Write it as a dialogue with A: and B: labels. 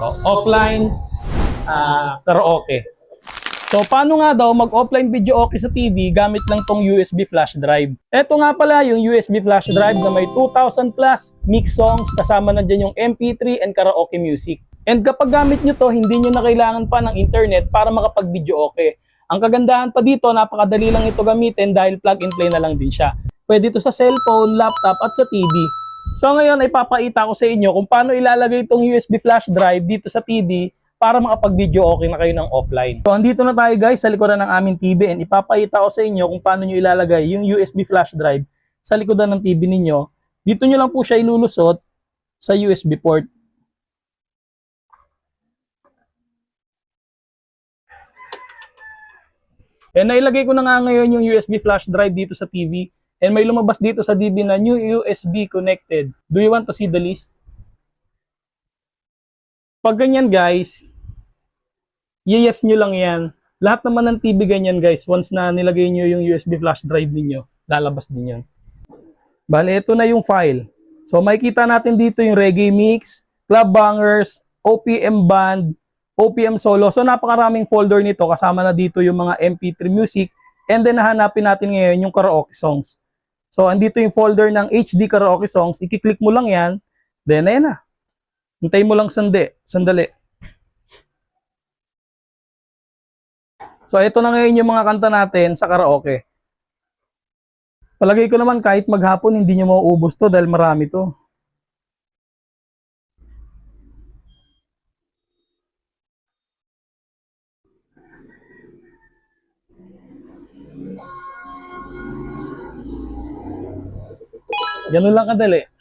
A: So, offline karaoke. So, paano nga daw mag-offline video okay sa TV gamit lang tong USB flash drive? Ito nga pala yung USB flash drive na may 2,000 plus mix songs, kasama na dyan yung MP3 and karaoke music. And kapag gamit nyo to, hindi nyo na kailangan pa ng internet para makapag-video okay. Ang kagandahan pa dito, napakadali lang ito gamitin dahil plug and play na lang din siya. Pwede ito sa cellphone, laptop at sa TV. So ngayon ay papakita ko sa inyo kung paano ilalagay itong USB flash drive dito sa TV para makapag-video okay na kayo ng offline. So andito na tayo guys sa likodan ng aming TV and ipapakita ko sa inyo kung paano nyo ilalagay yung USB flash drive sa likodan ng TV ninyo. Dito nyo lang po siya ilulusot sa USB port. And nailagay ko na nga ngayon yung USB flash drive dito sa TV. And may lumabas dito sa DB na new USB connected. Do you want to see the list? Pag ganyan guys, yes nyo lang yan. Lahat naman ng TV ganyan guys. Once na nilagay nyo yung USB flash drive ninyo, lalabas din yan. Bale, ito na yung file. So makikita natin dito yung reggae mix, club bangers, OPM band, OPM solo. So napakaraming folder nito. Kasama na dito yung mga MP3 music. And then nahanapin natin ngayon yung karaoke songs. So andito yung folder ng HD karaoke songs. I-click mo lang yan. Then ayan na. Hintayin mo lang sandali. So ito na ngayon yung mga kanta natin sa karaoke. Palagay ko naman kahit maghapon hindi nyo mauubos to dahil marami to. Ganun lang kadali.